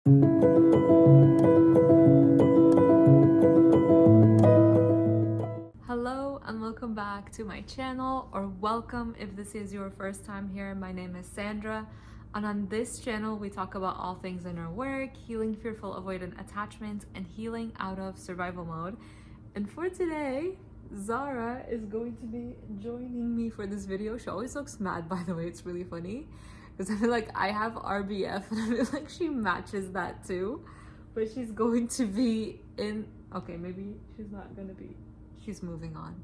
Hello and welcome back to my channel, or welcome if this is your first time here. My name is Sandra, and on this channel we talk about all things inner work, healing fearful avoidant attachments, and healing out of survival mode. And for today, Zara is going to be joining me for this video. She always looks mad, by the way. It's really funny because I feel like I have RBF and I feel like she matches that too. But she's going to be in, okay, maybe she's not gonna be, she's moving on.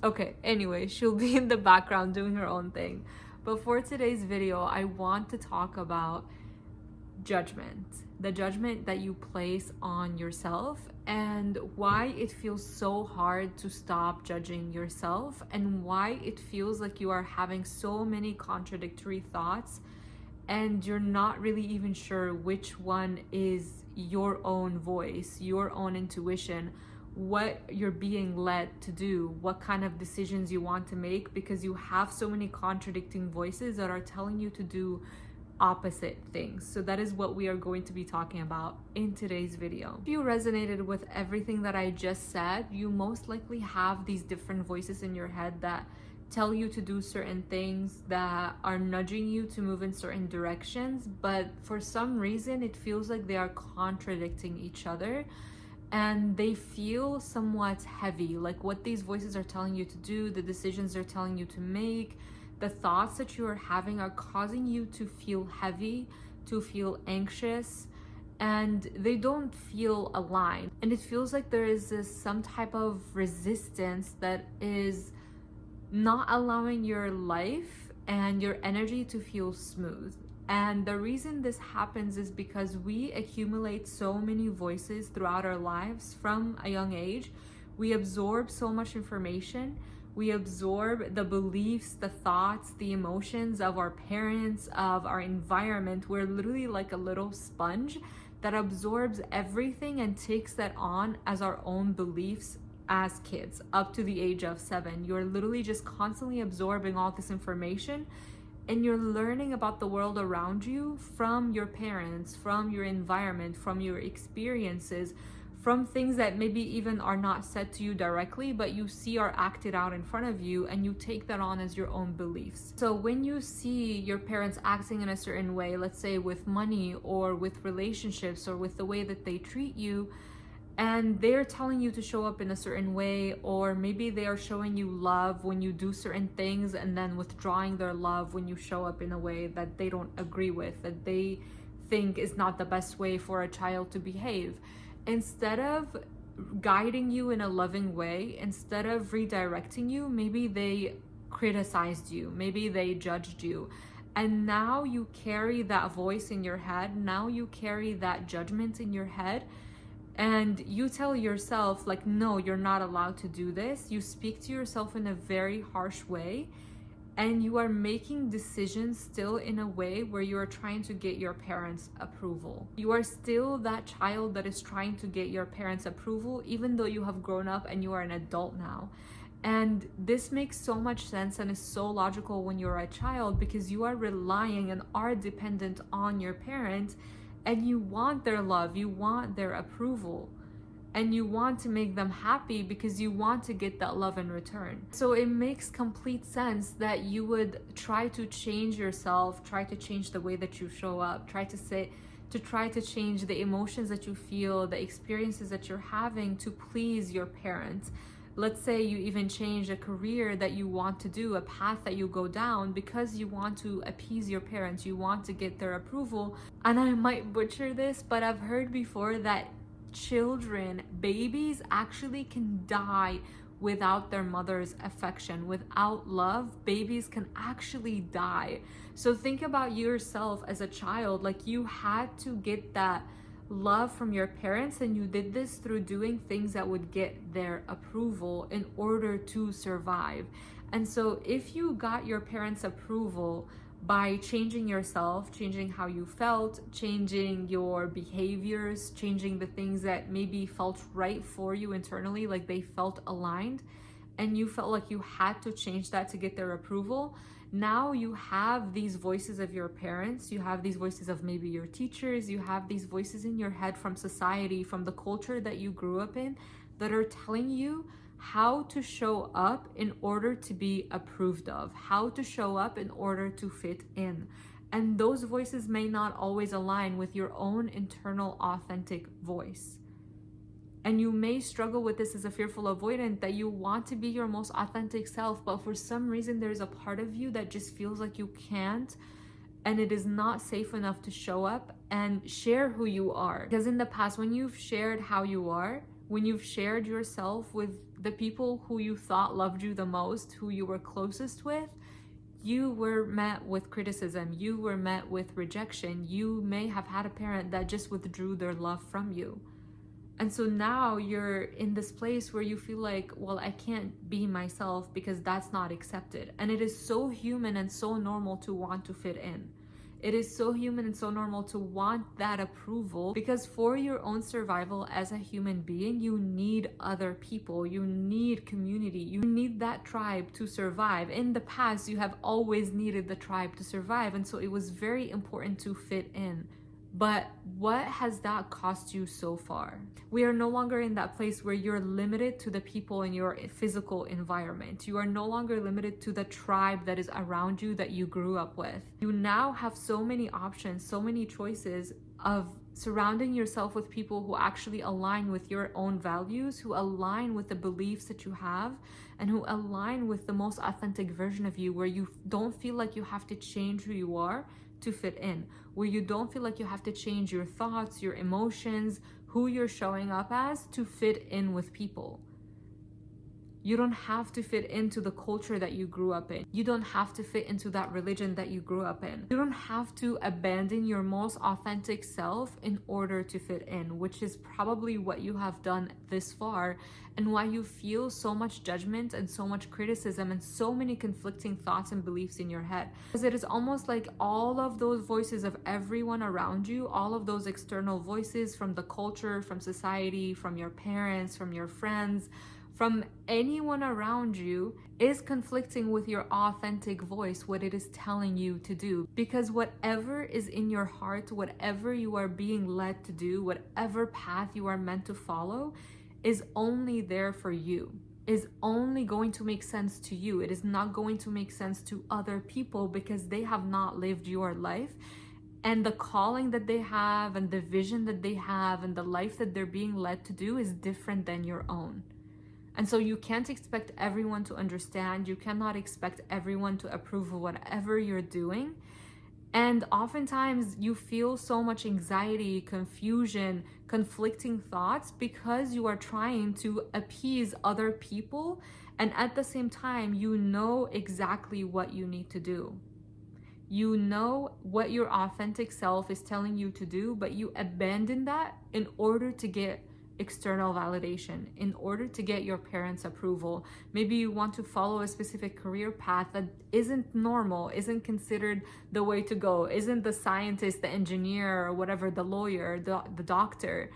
Okay, anyway, she'll be in the background doing her own thing. But for today's video, I want to talk about judgment, the judgment that you place on yourself, and why it feels so hard to stop judging yourself, and why it feels like you are having so many contradictory thoughts and you're not really even sure which one is your own voice, your own intuition, what you're being led to do, what kind of decisions you want to make, because you have so many contradicting voices that are telling you to do opposite things. So that is what we are going to be talking about in today's video. If you resonated with everything that I just said, you most likely have these different voices in your head that tell you to do certain things, that are nudging you to move in certain directions, but for some reason it feels like they are contradicting each other and they feel somewhat heavy. Like what these voices are telling you to do, the decisions they're telling you to make, the thoughts that you are having are causing you to feel heavy, to feel anxious, and they don't feel aligned. And it feels like there is some type of resistance that is not allowing your life and your energy to feel smooth. And the reason this happens is because we accumulate so many voices throughout our lives from a young age. We absorb so much information. We absorb the beliefs, the thoughts, the emotions of our parents, of our environment. We're literally like a little sponge that absorbs everything and takes that on as our own beliefs. As kids up to the age of 7, you're literally just constantly absorbing all this information, and you're learning about the world around you from your parents, from your environment, from your experiences, from things that maybe even are not said to you directly, but you see are acted out in front of you, and you take that on as your own beliefs. So when you see your parents acting in a certain way, let's say with money or with relationships or with the way that they treat you, and they're telling you to show up in a certain way, or maybe they are showing you love when you do certain things and then withdrawing their love when you show up in a way that they don't agree with, that they think is not the best way for a child to behave. Instead of guiding you in a loving way, instead of redirecting you, maybe they criticized you, maybe they judged you. And now you carry that voice in your head, now you carry that judgment in your head, and you tell yourself like, no, you're not allowed to do this. You speak to yourself in a very harsh way, and you are making decisions still in a way where you are trying to get your parents' approval. You are still that child that is trying to get your parents' approval, even though you have grown up and you are an adult now. And this makes so much sense and is so logical when you're a child, because you are relying and are dependent on your parents, and you want their love, you want their approval, and you want to make them happy because you want to get that love in return. So it makes complete sense that you would try to change yourself, try to change the way that you show up, try to change the emotions that you feel, the experiences that you're having to please your parents. Let's say you even change a career that you want to do, a path that you go down, because you want to appease your parents, you want to get their approval. And I might butcher this, but I've heard before that children, babies actually can die without their mother's affection, without love. Babies can actually die. So think about yourself as a child, like you had to get that love from your parents, and you did this through doing things that would get their approval in order to survive. And so if you got your parents' approval by changing yourself, changing how you felt, changing your behaviors, changing the things that maybe felt right for you internally, like they felt aligned, and you felt like you had to change that to get their approval, Now you have these voices of your parents, you have these voices of maybe your teachers, you have these voices in your head from society, from the culture that you grew up in, that are telling you how to show up in order to be approved of, how to show up in order to fit in. And those voices may not always align with your own internal authentic voice. And you may struggle with this as a fearful avoidant, that you want to be your most authentic self, but for some reason there's a part of you that just feels like you can't, and it is not safe enough to show up and share who you are. Because in the past, when you've shared how you are, when you've shared yourself with the people who you thought loved you the most, who you were closest with, you were met with criticism, you were met with rejection. You may have had a parent that just withdrew their love from you. And so now you're in this place where you feel like, well, I can't be myself because that's not accepted. And it is so human and so normal to want to fit in. It is so human and so normal to want that approval, because for your own survival as a human being, you need other people, you need community, you need that tribe to survive. In the past, you have always needed the tribe to survive, and so it was very important to fit in. But what has that cost you so far? We are no longer in that place where you're limited to the people in your physical environment. You are no longer limited to the tribe that is around you that you grew up with. You now have so many options, so many choices of surrounding yourself with people who actually align with your own values, who align with the beliefs that you have, and who align with the most authentic version of you, where you don't feel like you have to change who you are to fit in, where you don't feel like you have to change your thoughts, your emotions, who you're showing up as to fit in with people. You don't have to fit into the culture that you grew up in. You don't have to fit into that religion that you grew up in. You don't have to abandon your most authentic self in order to fit in, which is probably what you have done this far, and why you feel so much judgment and so much criticism and so many conflicting thoughts and beliefs in your head. Because it is almost like all of those voices of everyone around you, all of those external voices from the culture, from society, from your parents, from your friends, from anyone around you, is conflicting with your authentic voice, what it is telling you to do. Because whatever is in your heart, whatever you are being led to do, whatever path you are meant to follow, is only there for you, is only going to make sense to you. It is not going to make sense to other people because they have not lived your life. And the calling that they have and the vision that they have and the life that they're being led to do is different than your own. And so you can't expect everyone to understand. You cannot expect everyone to approve of whatever you're doing. And oftentimes you feel so much anxiety, confusion, conflicting thoughts because you are trying to appease other people. And at the same time, you know exactly what you need to do. You know what your authentic self is telling you to do, but you abandon that in order to get external validation, in order to get your parents' approval. Maybe you want to follow a specific career path that isn't normal, isn't considered the way to go, isn't the scientist, the engineer, or whatever, the lawyer, the doctor.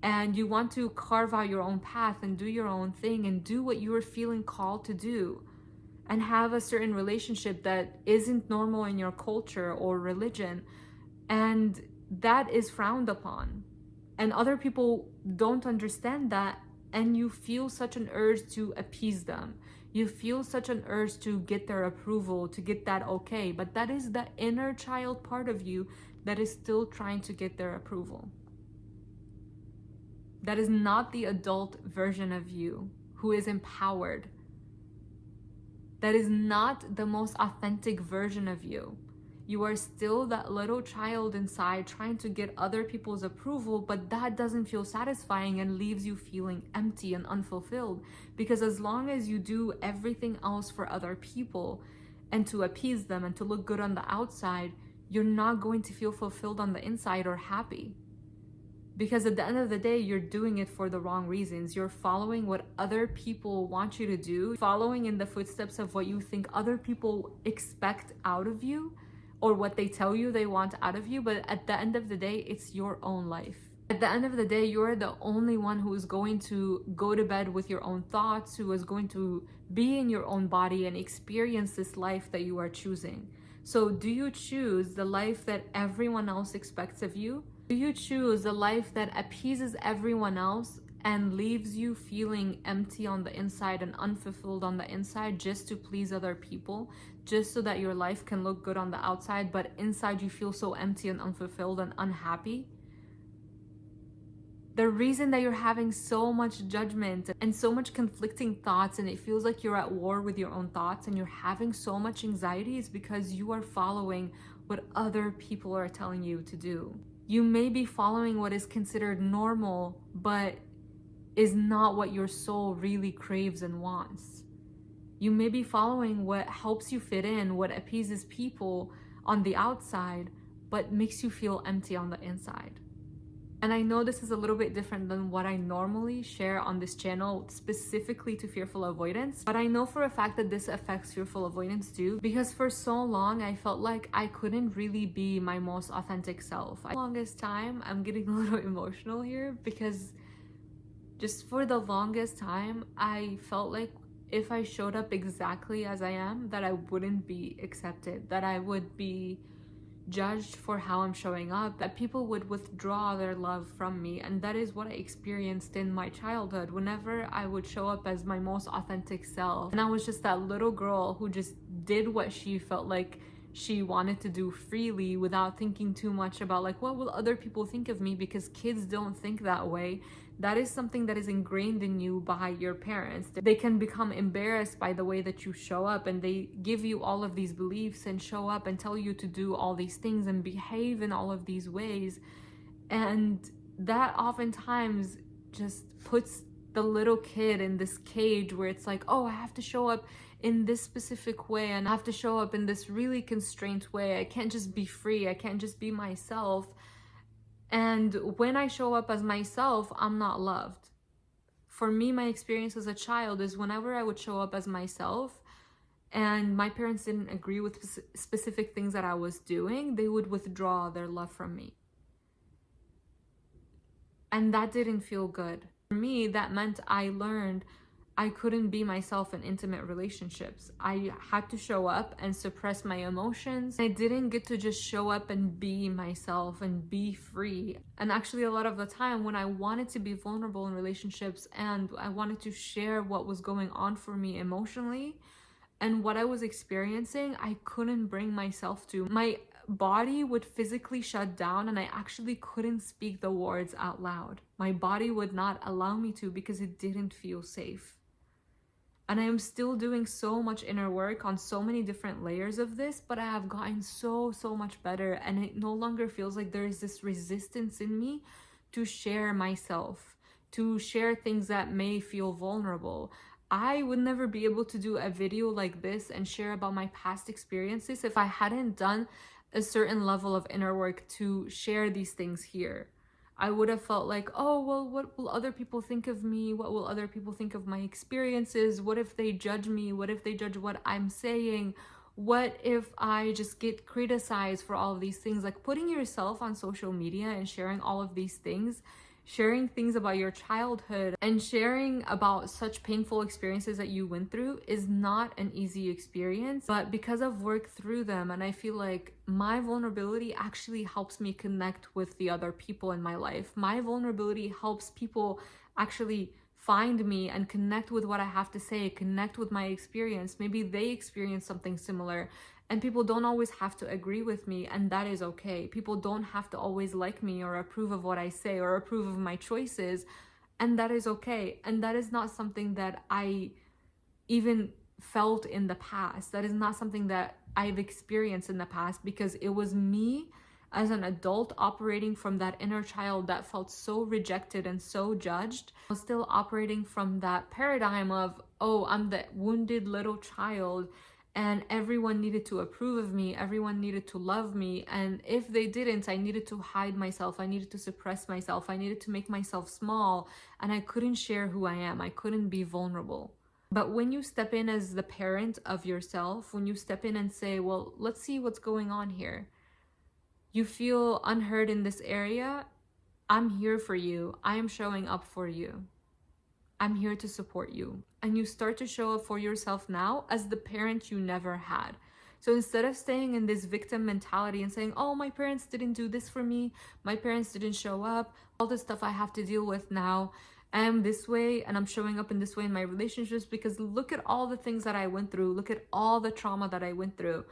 And you want to carve out your own path and do your own thing and do what you are feeling called to do, and have a certain relationship that isn't normal in your culture or religion. And that is frowned upon. And other people don't understand that, and you feel such an urge to appease them. You feel such an urge to get their approval, to get that okay. But that is the inner child part of you that is still trying to get their approval. That is not the adult version of you who is empowered. That is not the most authentic version of you. You are still that little child inside trying to get other people's approval, but that doesn't feel satisfying and leaves you feeling empty and unfulfilled. Because as long as you do everything else for other people and to appease them and to look good on the outside, you're not going to feel fulfilled on the inside or happy. Because at the end of the day, you're doing it for the wrong reasons. You're following what other people want you to do, following in the footsteps of what you think other people expect out of you, or what they tell you they want out of you. But at the end of the day, it's your own life. At the end of the day, you're the only one who is going to go to bed with your own thoughts, who is going to be in your own body and experience this life that you are choosing. So do you choose the life that everyone else expects of you? Do you choose a life that appeases everyone else and leaves you feeling empty on the inside and unfulfilled on the inside just to please other people, just so that your life can look good on the outside, but inside you feel so empty and unfulfilled and unhappy? The reason that you're having so much judgment and so much conflicting thoughts, and it feels like you're at war with your own thoughts and you're having so much anxiety, is because you are following what other people are telling you to do. You may be following what is considered normal, but is not what your soul really craves and wants. You may be following what helps you fit in, what appeases people on the outside, but makes you feel empty on the inside. And I know this is a little bit different than what I normally share on this channel, specifically to fearful avoidance, but I know for a fact that this affects fearful avoidance too, because for so long I felt like I couldn't really be my most authentic self. For the longest time, I'm getting a little emotional here, because just for the longest time, I felt like if I showed up exactly as I am, that I wouldn't be accepted, that I would be judged for how I'm showing up, that people would withdraw their love from me. And that is what I experienced in my childhood. Whenever I would show up as my most authentic self, and I was just that little girl who just did what she felt like she wanted to do freely, without thinking too much about like, what will other people think of me? Because kids don't think that way. That is something that is ingrained in you by your parents. They can become embarrassed by the way that you show up, and they give you all of these beliefs and show up and tell you to do all these things and behave in all of these ways. And that oftentimes just puts the little kid in this cage where it's like, oh, I have to show up in this specific way, and I have to show up in this really constrained way. I can't just be free. I can't just be myself. And when I show up as myself, I'm not loved. For me, my experience as a child is whenever I would show up as myself and my parents didn't agree with specific things that I was doing, they would withdraw their love from me. And that didn't feel good. For me, that meant I learned I couldn't be myself in intimate relationships. I had to show up and suppress my emotions. I didn't get to just show up and be myself and be free. And actually, a lot of the time when I wanted to be vulnerable in relationships and I wanted to share what was going on for me emotionally and what I was experiencing, I couldn't bring myself to. My body would physically shut down and I actually couldn't speak the words out loud. My body would not allow me to because it didn't feel safe. And I am still doing so much inner work on so many different layers of this, but I have gotten so much better, and it no longer feels like there is this resistance in me to share myself, to share things that may feel vulnerable. I would never be able to do a video like this and share about my past experiences if I hadn't done a certain level of inner work to share these things here. I would have felt like, oh, well, what will other people think of me? What will other people think of my experiences? What if they judge me? What if they judge what I'm saying? What if I just get criticized for all of these things? Like putting yourself on social media and sharing all of these things, sharing things about your childhood and sharing about such painful experiences that you went through is not an easy experience, but because I've worked through them and I feel like my vulnerability actually helps me connect with the other people in my life. My vulnerability helps people actually find me and connect with what I have to say, connect with my experience. Maybe they experience something similar. And people don't always have to agree with me, and that is okay. People don't have to always like me or approve of what I say or approve of my choices, and that is okay. And that is not something that I even felt in the past. That is not something that I've experienced in the past, because it was me as an adult operating from that inner child that felt so rejected and so judged. I was still operating from that paradigm of, oh, I'm the wounded little child and everyone needed to approve of me, everyone needed to love me, and if they didn't, I needed to hide myself, I needed to suppress myself, I needed to make myself small, and I couldn't share who I am, I couldn't be vulnerable. But when you step in as the parent of yourself, when you step in and say, well, let's see what's going on here, you feel unheard in this area, I'm here for you. I am showing up for you. I'm here to support you. And you start to show up for yourself now as the parent you never had. So instead of staying in this victim mentality and saying, oh, my parents didn't do this for me, my parents didn't show up, all the stuff I have to deal with now, I'm this way and I'm showing up in this way in my relationships because look at all the things that I went through, look at all the trauma that I went through.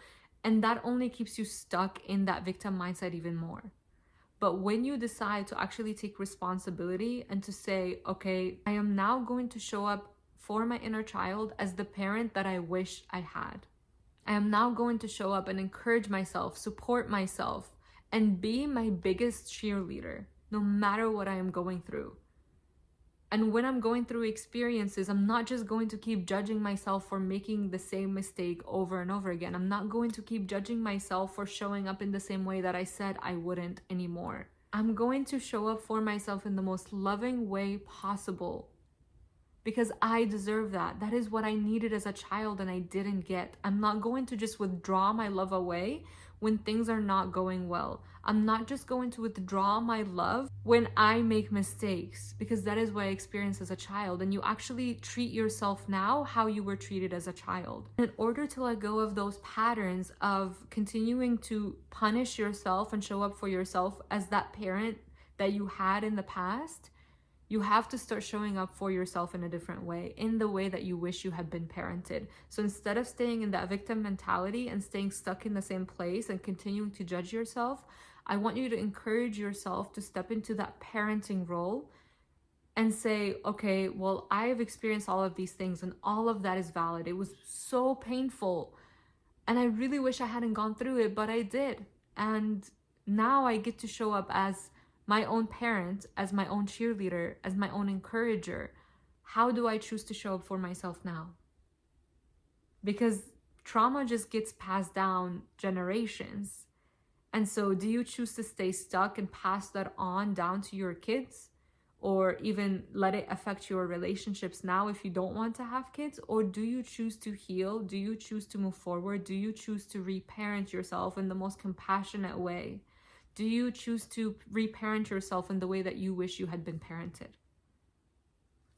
And that only keeps you stuck in that victim mindset even more. But when you decide to actually take responsibility and to say, okay, I am now going to show up for my inner child as the parent that I wish I had. I am now going to show up and encourage myself, support myself, and be my biggest cheerleader, no matter what I am going through. And when I'm going through experiences, I'm not just going to keep judging myself for making the same mistake over and over again. I'm not going to keep judging myself for showing up in the same way that I said I wouldn't anymore. I'm going to show up for myself in the most loving way possible because I deserve that. That is what I needed as a child and I didn't get. I'm not going to just withdraw my love away when things are not going well. I'm not just going to withdraw my love when I make mistakes, because that is what I experienced as a child. And you actually treat yourself now how you were treated as a child. In order to let go of those patterns of continuing to punish yourself and show up for yourself as that parent that you had in the past, you have to start showing up for yourself in a different way, in the way that you wish you had been parented. So instead of staying in that victim mentality and staying stuck in the same place and continuing to judge yourself, I want you to encourage yourself to step into that parenting role and say, okay, well, I have experienced all of these things and all of that is valid. It was so painful and I really wish I hadn't gone through it, but I did. And now I get to show up as my own parent, as my own cheerleader, as my own encourager. How do I choose to show up for myself now? Because trauma just gets passed down generations. And so do you choose to stay stuck and pass that on down to your kids? Or even let it affect your relationships now if you don't want to have kids? Or do you choose to heal? Do you choose to move forward? Do you choose to reparent yourself in the most compassionate way? Do you choose to reparent yourself in the way that you wish you had been parented?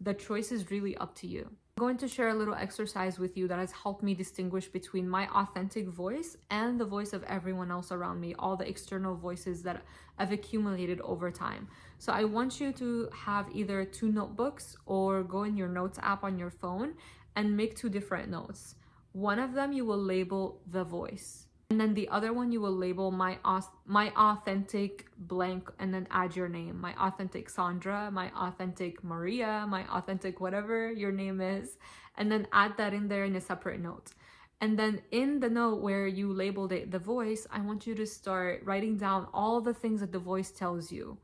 The choice is really up to you. I'm going to share a little exercise with you that has helped me distinguish between my authentic voice and the voice of everyone else around me, all the external voices that I've accumulated over time. So I want you to have either 2 notebooks or go in your notes app on your phone and make 2 different notes. One of them you will label the voice. And then the other one you will label my authentic blank and then add your name. My authentic Sandra, my authentic Maria, my authentic whatever your name is. And then add that in there in a separate note. And then in the note where you labeled it the voice, I want you to start writing down all the things that the voice tells you.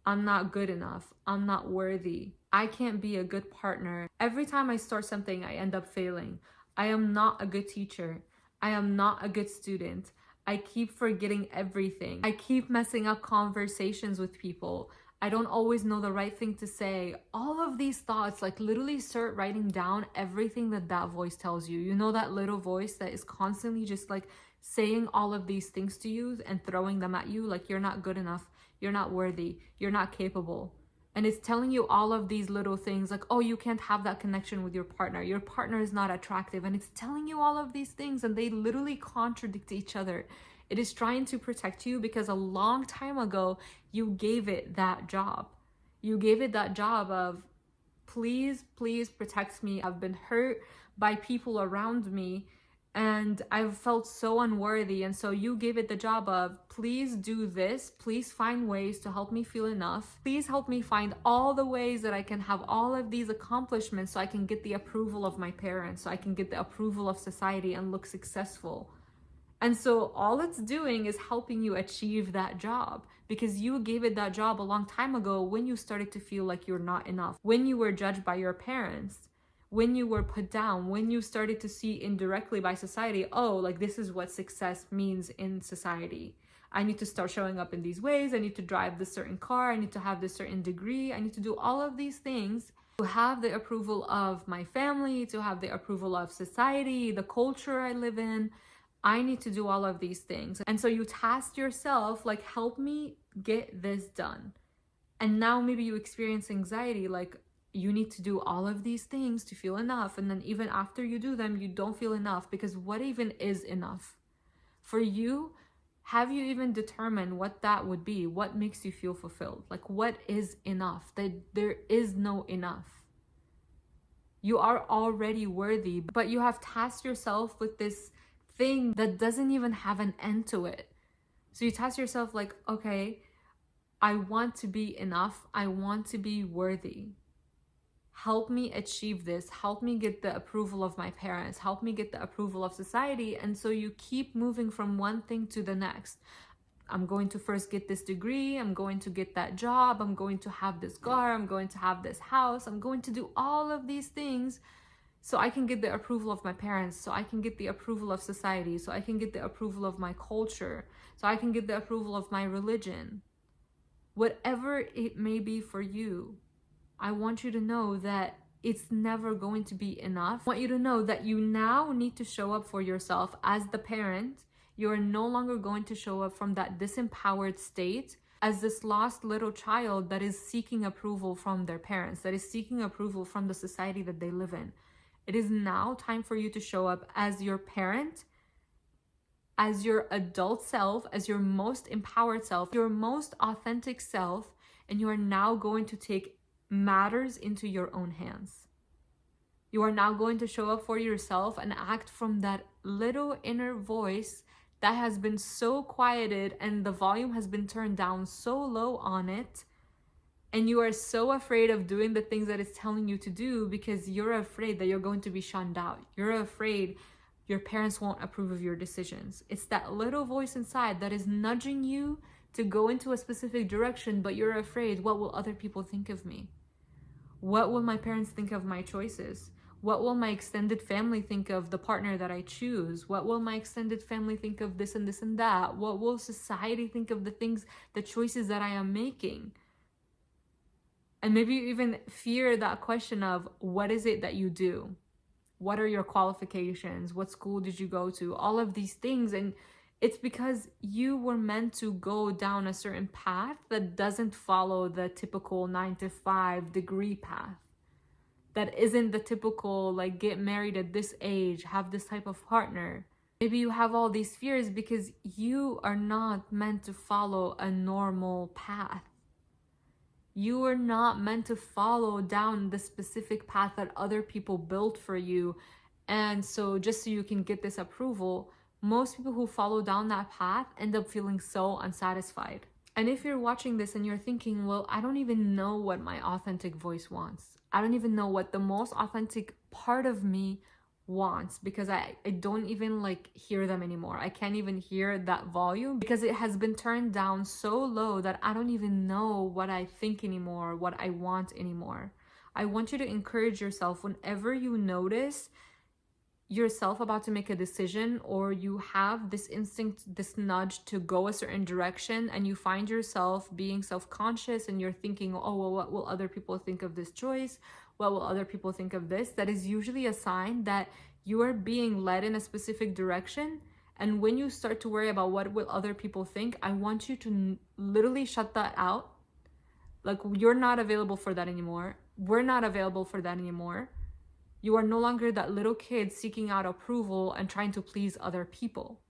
I'm not good enough. I'm not worthy. I can't be a good partner. Every time I start something, I end up failing. I am not a good teacher. I am not a good student. I keep forgetting everything. I keep messing up conversations with people. I don't always know the right thing to say. All of these thoughts, like literally start writing down everything that that voice tells you. You know, that little voice that is constantly just like saying all of these things to you and throwing them at you, like you're not good enough, you're not worthy, you're not capable. And it's telling you all of these little things like, oh, you can't have that connection with your partner is not attractive. And it's telling you all of these things and they literally contradict each other. It is trying to protect you because a long time ago, you gave it that job. You gave it that job of, please, please protect me. I've been hurt by people around me and I've felt so unworthy. And so you gave it the job of, please do this. Please find ways to help me feel enough. Please help me find all the ways that I can have all of these accomplishments so I can get the approval of my parents, so I can get the approval of society and look successful. And so all it's doing is helping you achieve that job because you gave it that job a long time ago when you started to feel like you're not enough, when you were judged by your parents, when you were put down, when you started to see indirectly by society, oh, like this is what success means in society. I need to start showing up in these ways. I need to drive this certain car. I need to have this certain degree. I need to do all of these things to have the approval of my family, to have the approval of society, the culture I live in. I need to do all of these things. And so you task yourself, like, help me get this done. And now maybe you experience anxiety, like you need to do all of these things to feel enough. And then even after you do them, you don't feel enough, because what even is enough? For you, have you even determined what that would be? What makes you feel fulfilled? Like, what is enough? That there is no enough. You are already worthy, but you have tasked yourself with this thing that doesn't even have an end to it. So you task yourself like, okay, I want to be enough. I want to be worthy. Help me achieve this. Help me get the approval of my parents. Help me get the approval of society. And so you keep moving from one thing to the next. I'm going to first get this degree. I'm going to get that job. I'm going to have this car. I'm going to have this house. I'm going to do all of these things so I can get the approval of my parents, so I can get the approval of society, so I can get the approval of my culture, so I can get the approval of my religion. Whatever it may be for you, I want you to know that it's never going to be enough. I want you to know that you now need to show up for yourself as the parent. You are no longer going to show up from that disempowered state as this lost little child that is seeking approval from their parents, that is seeking approval from the society that they live in. It is now time for you to show up as your parent, as your adult self, as your most empowered self, your most authentic self, and you are now going to take matters into your own hands. You are now going to show up for yourself and act from that little inner voice that has been so quieted and the volume has been turned down so low on it. And you are so afraid of doing the things that it's telling you to do because you're afraid that you're going to be shunned out. You're afraid your parents won't approve of your decisions. It's that little voice inside that is nudging you to go into a specific direction, but you're afraid, what will other people think of me? What will my parents think of my choices? What will my extended family think of the partner that I choose? What will my extended family think of this and this and that? What will society think of the things, the choices that I am making? And maybe you even fear that question of, what is it that you do? What are your qualifications? What school did you go to? All of these things. And it's because you were meant to go down a certain path that doesn't follow the typical 9-to-5 degree path. That isn't the typical, like, get married at this age, have this type of partner. Maybe you have all these fears because you are not meant to follow a normal path. You are not meant to follow down the specific path that other people built for you. And so just so you can get this approval, most people who follow down that path end up feeling so unsatisfied. And if you're watching this and you're thinking, well, I don't even know what my authentic voice wants. I don't even know what the most authentic part of me wants, because I don't even like hear them anymore. I can't even hear that volume because it has been turned down so low that I don't even know what I think anymore, what I want anymore. I want you to encourage yourself whenever you notice yourself about to make a decision, or you have this instinct, this nudge to go a certain direction, and you find yourself being self-conscious and you're thinking, oh, well, what will other people think of this choice? What will other people think of this? That is usually a sign that you are being led in a specific direction. And when you start to worry about what will other people think, I want you to literally shut that out. Like, you're not available for that anymore. We're not available for that anymore. You are no longer that little kid seeking out approval and trying to please other people.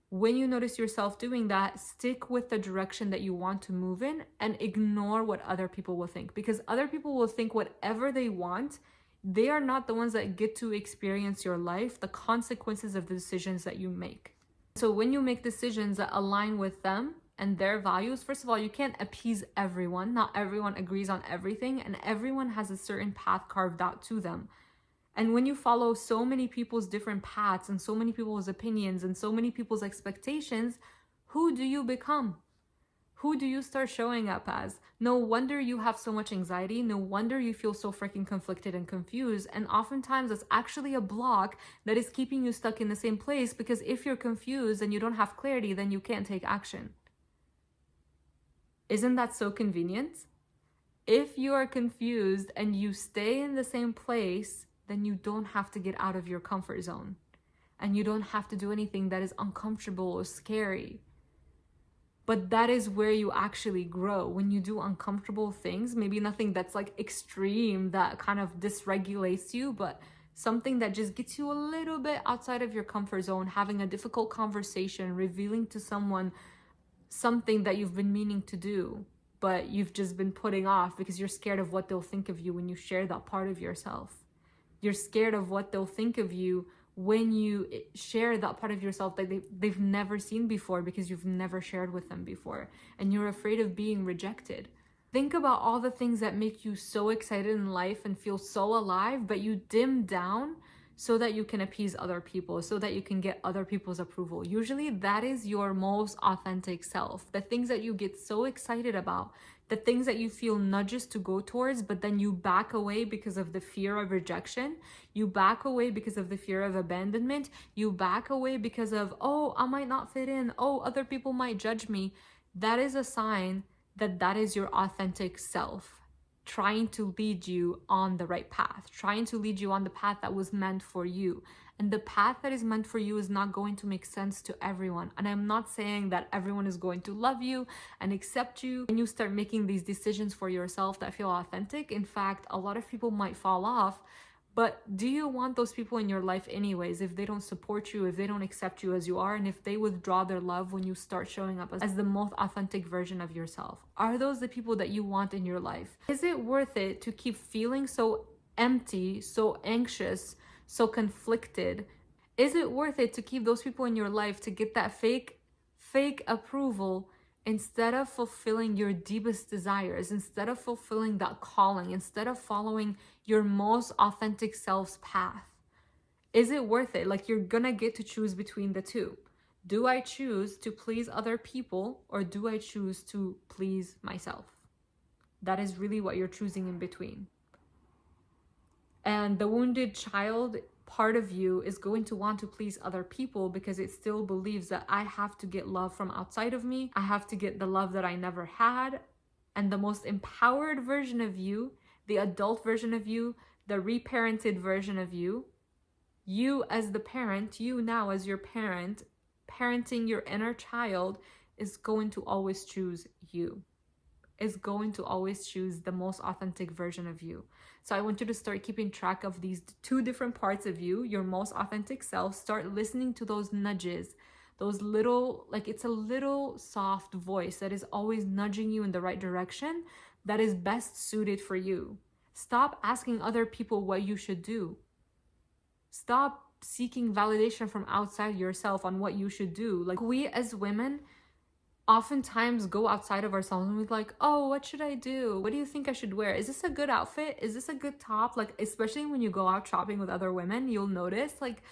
When you notice yourself doing that, stick with the direction that you want to move in and ignore what other people will think, because other people will think whatever they want. They are not the ones that get to experience your life, the consequences of the decisions that you make. So when you make decisions that align with them and their values, first of all, you can't appease everyone. Not everyone agrees on everything, and everyone has a certain path carved out to them. And when you follow so many people's different paths and so many people's opinions and so many people's expectations, who do you become? Who do you start showing up as? No wonder you have so much anxiety. No wonder you feel so freaking conflicted and confused. And oftentimes it's actually a block that is keeping you stuck in the same place, because if you're confused and you don't have clarity, then you can't take action. Isn't that so convenient? If you are confused and you stay in the same place, then you don't have to get out of your comfort zone. And you don't have to do anything that is uncomfortable or scary. But that is where you actually grow, when you do uncomfortable things, maybe nothing that's like extreme that kind of dysregulates you, but something that just gets you a little bit outside of your comfort zone, having a difficult conversation, revealing to someone something that you've been meaning to do, but you've just been putting off because you're scared of what they'll think of you when you share that part of yourself. You're scared of what they'll think of you when you share that part of yourself that they've never seen before, because you've never shared with them before, and you're afraid of being rejected. Think about all the things that make you so excited in life and feel so alive, but you dim down so that you can appease other people, so that you can get other people's approval. Usually that is your most authentic self. The things that you get so excited about, the things that you feel nudges to go towards, but then you back away because of the fear of rejection. You back away because of the fear of abandonment. You back away because of, oh, I might not fit in. Oh, other people might judge me. That is a sign that that is your authentic self trying to lead you on the right path, trying to lead you on the path that was meant for you. And the path that is meant for you is not going to make sense to everyone. And I'm not saying that everyone is going to love you and accept you when you start making these decisions for yourself that feel authentic. In fact, a lot of people might fall off. But do you want those people in your life anyways, if they don't support you, if they don't accept you as you are, and if they withdraw their love when you start showing up as the most authentic version of yourself? Are those the people that you want in your life? Is it worth it to keep feeling so empty, so anxious, so conflicted? Is it worth it to keep those people in your life to get that fake approval, instead of fulfilling your deepest desires, instead of fulfilling that calling, instead of following your most authentic self's path? Is it worth it? Like, you're gonna get to choose between the two. Do I choose to please other people, or do I choose to please myself? That is really what you're choosing in between. And the wounded child part of you is going to want to please other people because it still believes that I have to get love from outside of me. I have to get the love that I never had. And the most empowered version of you, the adult version of you, the reparented version of you, you as the parent, you now as your parent, parenting your inner child, is going to always choose you. Is going to always choose the most authentic version of you. So I want you to start keeping track of these two different parts of you, your most authentic self. Start listening to those nudges, those little, like, it's a little soft voice that is always nudging you in the right direction, that is best suited for you. Stop asking other people what you should do. Stop seeking validation from outside yourself on what you should do. Like, we as women oftentimes go outside of ourselves and we're like, oh, what should I do? What do you think I should wear? Is this a good outfit? Is this a good top? Like, especially when you go out shopping with other women, you'll notice, like,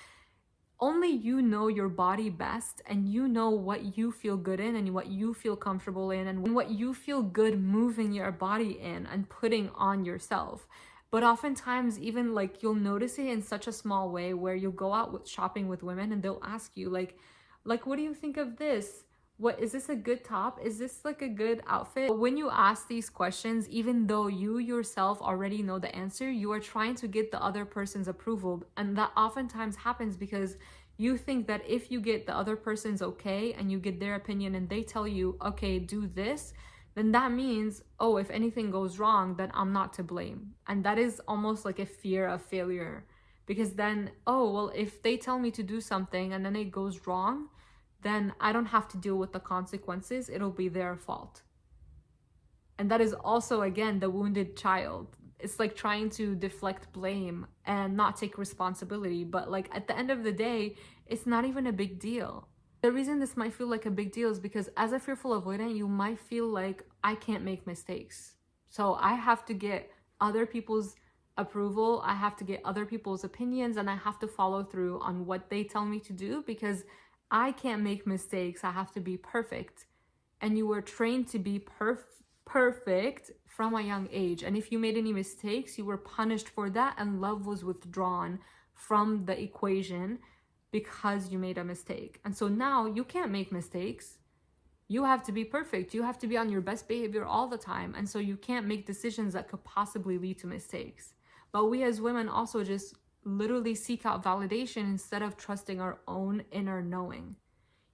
only you know your body best, and you know what you feel good in and what you feel comfortable in and what you feel good moving your body in and putting on yourself. But oftentimes, even, like, you'll notice it in such a small way where you'll go out shopping with women and they'll ask you, like, what do you think of this? What is this, a good top? Is this like a good outfit? When you ask these questions, even though you yourself already know the answer, you are trying to get the other person's approval. And that oftentimes happens because you think that if you get the other person's okay and you get their opinion and they tell you, okay, do this, then that means, oh, if anything goes wrong, then I'm not to blame. And that is almost like a fear of failure, because then, oh, well, if they tell me to do something and then it goes wrong, then I don't have to deal with the consequences. It'll be their fault. And that is also, again, the wounded child. It's like trying to deflect blame and not take responsibility. But, like, at the end of the day, it's not even a big deal. The reason this might feel like a big deal is because as a fearful avoidant, you might feel like, I can't make mistakes. So I have to get other people's approval. I have to get other people's opinions, and I have to follow through on what they tell me to do because I can't make mistakes. I have to be perfect. And you were trained to be perfect from a young age. And if you made any mistakes, you were punished for that, and love was withdrawn from the equation because you made a mistake. And so now you can't make mistakes. You have to be perfect. You have to be on your best behavior all the time. And so you can't make decisions that could possibly lead to mistakes. But we as women also just literally seek out validation instead of trusting our own inner knowing.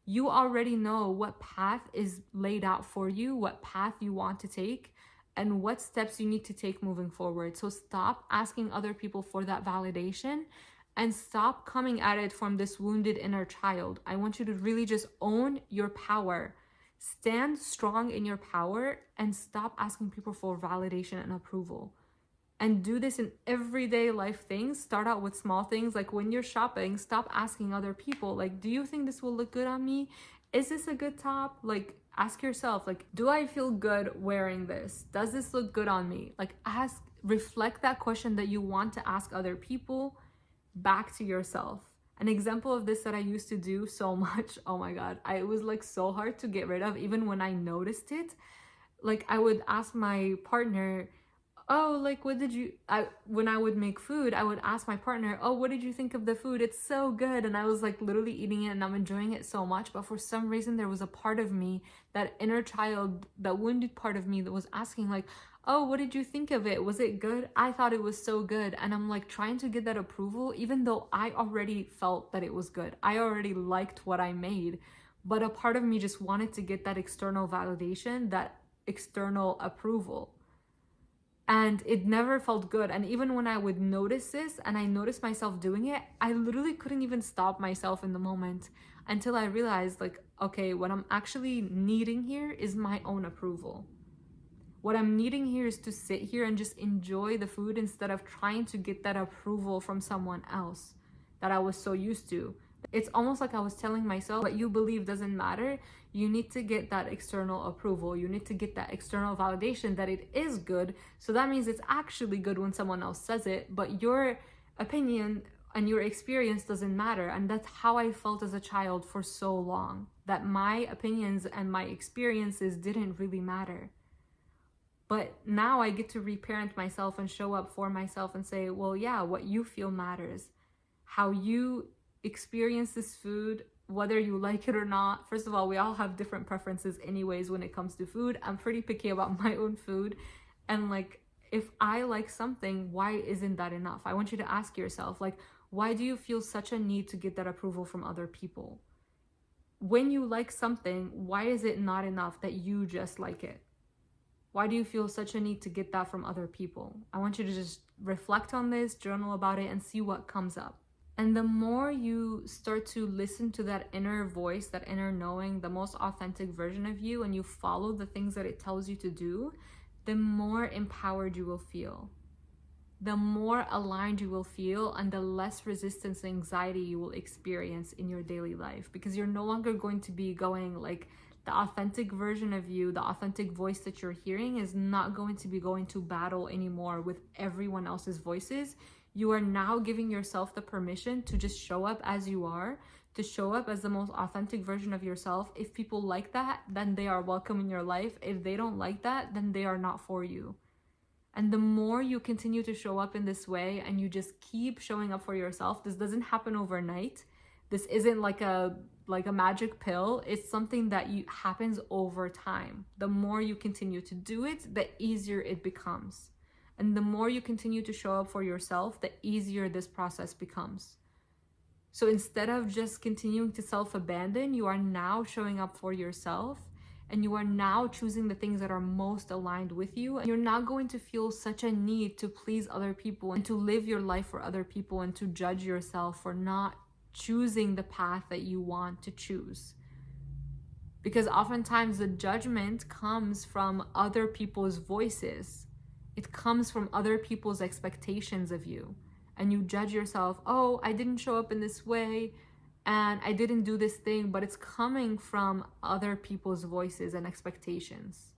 You already know what path is laid out for you, what path you want to take, and what steps you need to take moving forward. So stop asking other people for that validation and stop coming at it from this wounded inner child. I want you to really just own your power. Stand strong in your power and stop asking people for validation and approval. And do this in everyday life things. Start out with small things, like when you're shopping, stop asking other people, like, do you think this will look good on me? Is this a good top? Like, ask yourself, like, do I feel good wearing this? Does this look good on me? Like, reflect that question that you want to ask other people back to yourself. An example of this that I used to do so much, oh my God, it was like so hard to get rid of, even when I noticed it. Like, I would ask my partner, oh, like, when I would make food, I would ask my partner, oh, what did you think of the food? It's so good. And I was like literally eating it and I'm enjoying it so much. But for some reason, there was a part of me, that inner child, that wounded part of me, that was asking like, oh, what did you think of it? Was it good? I thought it was so good. And I'm like trying to get that approval, even though I already felt that it was good. I already liked what I made. But a part of me just wanted to get that external validation, that external approval. And it never felt good. And even when I would notice this and I noticed myself doing it, I literally couldn't even stop myself in the moment until I realized, like, okay, what I'm actually needing here is my own approval. What I'm needing here is to sit here and just enjoy the food instead of trying to get that approval from someone else that I was so used to. It's almost like I was telling myself, what you believe doesn't matter. You need to get that external approval. You need to get that external validation that it is good. So that means it's actually good when someone else says it, but your opinion and your experience doesn't matter. And that's how I felt as a child for so long, that my opinions and my experiences didn't really matter. But now I get to reparent myself and show up for myself and say, well, yeah, what you feel matters. How you experience this food, whether you like it or not. First of all, we all have different preferences anyways when it comes to food. I'm pretty picky about my own food. And like, if I like something, why isn't that enough? I want you to ask yourself, like, why do you feel such a need to get that approval from other people? When you like something, why is it not enough that you just like it? Why do you feel such a need to get that from other people? I want you to just reflect on this, journal about it, and see what comes up. And the more you start to listen to that inner voice, that inner knowing, the most authentic version of you, and you follow the things that it tells you to do, the more empowered you will feel. The more aligned you will feel, and the less resistance and anxiety you will experience in your daily life, because you're no longer going to be going like, the authentic version of you, the authentic voice that you're hearing is not going to be going to battle anymore with everyone else's voices. You are now giving yourself the permission to just show up as you are, to show up as the most authentic version of yourself. If people like that, then they are welcome in your life. If they don't like that, then they are not for you. And the more you continue to show up in this way and you just keep showing up for yourself, this doesn't happen overnight. This isn't like a magic pill. It's something that happens over time. The more you continue to do it, the easier it becomes. And the more you continue to show up for yourself, the easier this process becomes. So instead of just continuing to self-abandon, you are now showing up for yourself, and you are now choosing the things that are most aligned with you. And you're not going to feel such a need to please other people and to live your life for other people and to judge yourself for not choosing the path that you want to choose. Because oftentimes the judgment comes from other people's voices. It comes from other people's expectations of you. And you judge yourself, oh, I didn't show up in this way and I didn't do this thing, but it's coming from other people's voices and expectations.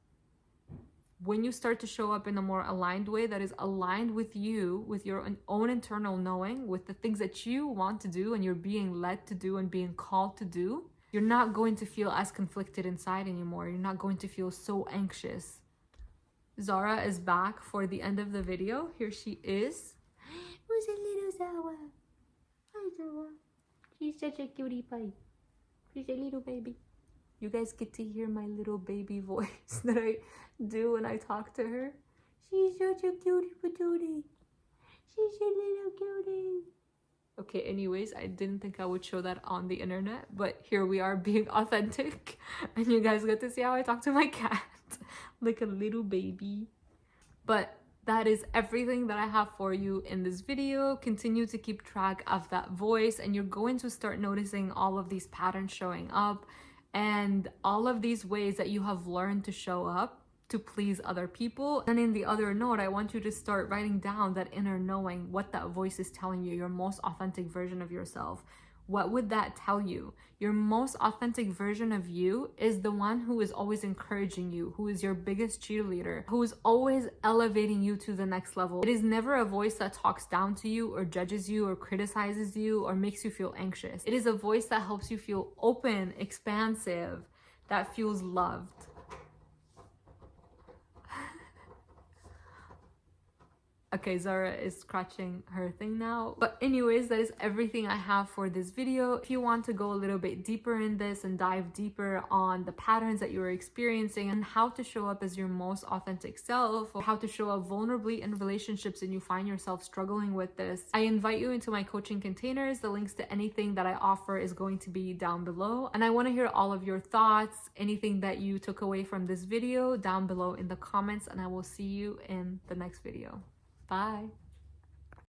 When you start to show up in a more aligned way that is aligned with you, with your own internal knowing, with the things that you want to do and you're being led to do and being called to do, you're not going to feel as conflicted inside anymore. You're not going to feel so anxious. Zara is back for the end of the video. Here she is. Who's a little Zara? Hi, Zara. She's such a cutie pie. She's a little baby. You guys get to hear my little baby voice that I do when I talk to her. She's such a cutie patootie. She's a little cutie. Okay, anyways, I didn't think I would show that on the internet, but here we are being authentic, and you guys get to see how I talk to my cat like a little baby. But that is everything that I have for you in this video. Continue to keep track of that voice, and you're going to start noticing all of these patterns showing up and all of these ways that you have learned to show up to please other people. And in the other note, I want you to start writing down that inner knowing, what that voice is telling you, your most authentic version of yourself. What would that tell you? Your most authentic version of you is the one who is always encouraging you, who is your biggest cheerleader, who is always elevating you to the next level. It is never a voice that talks down to you or judges you or criticizes you or makes you feel anxious. It is a voice that helps you feel open, expansive, that feels loved. Okay, Zara is scratching her thing now. But anyways, that is everything I have for this video. If you want to go a little bit deeper in this and dive deeper on the patterns that you are experiencing and how to show up as your most authentic self, or how to show up vulnerably in relationships and you find yourself struggling with this, I invite you into my coaching containers. The links to anything that I offer is going to be down below. And I want to hear all of your thoughts, anything that you took away from this video down below in the comments, and I will see you in the next video. Bye.